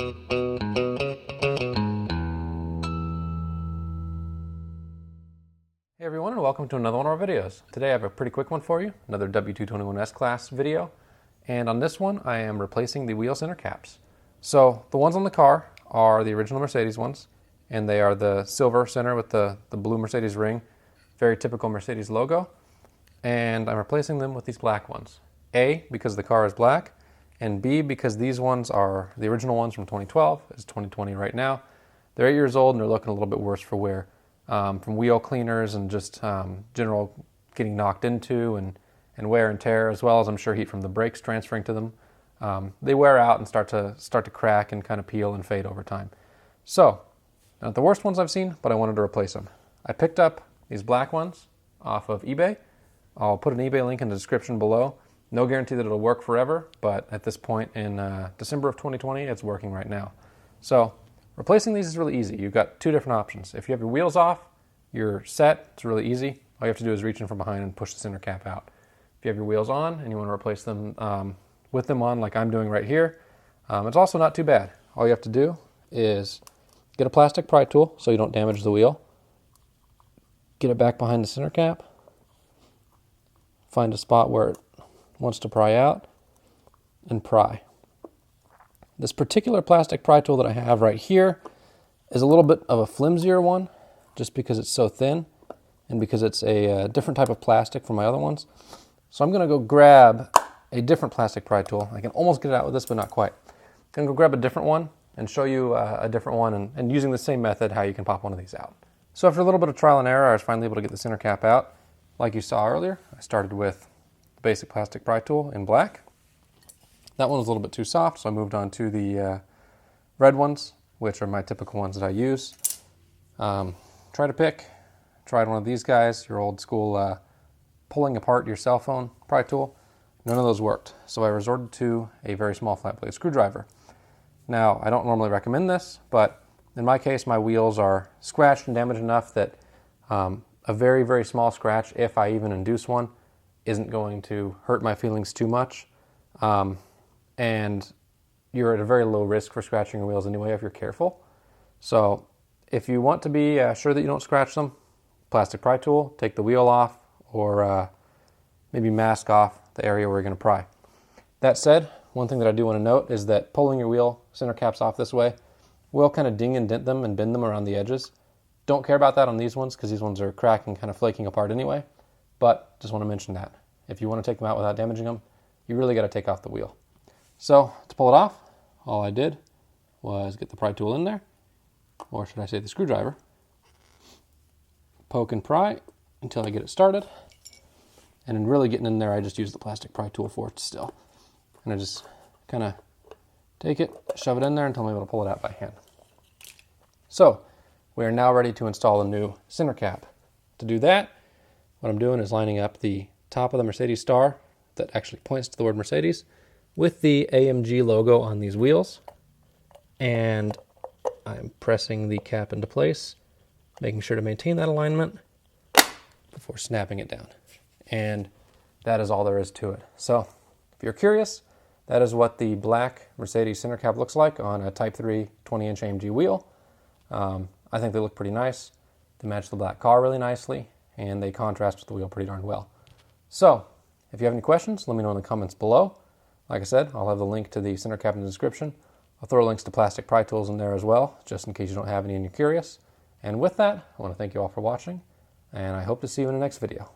Hey everyone, and welcome to another one of our videos. Today I have a pretty quick one for you, another W221 S-Class video. And on this one I am replacing the wheel center caps. So the ones on the car are the original Mercedes ones, and they are the silver center with the blue Mercedes ring, very typical Mercedes logo. And I'm replacing them with these black ones. A, because the car is black, and B, because these ones are the original ones from 2012, it's 2020 right now. They're 8 years old and they're looking a little bit worse for wear. From wheel cleaners and just general getting knocked into and wear and tear, as well as I'm sure heat from the brakes transferring to them. They wear out and start to crack and kind of peel and fade over time. So, not the worst ones I've seen, but I wanted to replace them. I picked up these black ones off of eBay. I'll put an eBay link in the description below. No guarantee that it'll work forever, but at this point in December of 2020, it's working right now. So, replacing these is really easy. You've got two different options. If you have your wheels off, you're set. It's really easy. All you have to do is reach in from behind and push the center cap out. If you have your wheels on and you want to replace them with them on like I'm doing right here, it's also not too bad. All you have to do is get a plastic pry tool so you don't damage the wheel. Get it back behind the center cap. Find a spot where it wants to pry out and pry. This particular plastic pry tool that I have right here is a little bit of a flimsier one, just because it's so thin and because it's a different type of plastic from my other ones. So I'm going to go grab a different plastic pry tool. I can almost get it out with this, but not quite. I'm going to go grab a different one and show you a different one, and using the same method how you can pop one of these out. So after a little bit of trial and error, I was finally able to get the center cap out. Like you saw earlier, I started with the basic plastic pry tool in black. That one was a little bit too soft, so I moved on to the red ones, which are my typical ones that I use. Tried one of these guys, your old school pulling apart your cell phone pry tool. None of those worked, so I resorted to a very small flat blade screwdriver. Now, I don't normally recommend this, but in my case, my wheels are scratched and damaged enough that a very, very small scratch, if I even induce one, isn't going to hurt my feelings too much. And you're at a very low risk for scratching your wheels anyway if you're careful. So if you want to be sure that you don't scratch them, plastic pry tool, take the wheel off, or maybe mask off the area where you're going to pry. That said, one thing that I do want to note is that pulling your wheel center caps off this way will kind of ding and dent them and bend them around the edges. Don't care about that on these ones because these ones are cracking, kind of flaking apart anyway, but just want to mention that. If you want to take them out without damaging them, you really got to take off the wheel. So to pull it off, all I did was get the pry tool in there, or should I say the screwdriver, poke and pry until I get it started, and in really getting in there, I just use the plastic pry tool for it still. And I just kind of take it, shove it in there until I'm able to pull it out by hand. So we are now ready to install a new center cap. To do that, what I'm doing is lining up the top of the Mercedes star that actually points to the word Mercedes with the AMG logo on these wheels, and I'm pressing the cap into place, making sure to maintain that alignment before snapping it down. And that is all there is to it. So if you're curious, that is what the black Mercedes center cap looks like on a Type 3 20-inch AMG wheel. I think they look pretty nice. They match the black car really nicely, and they contrast with the wheel pretty darn well. So if you have any questions, let me know in the comments below. Like I said, I'll have the link to the center cap in the description. I'll throw links to plastic pry tools in there as well, just in case you don't have any and you're curious. And with that, I want to thank you all for watching, and I hope to see you in the next video.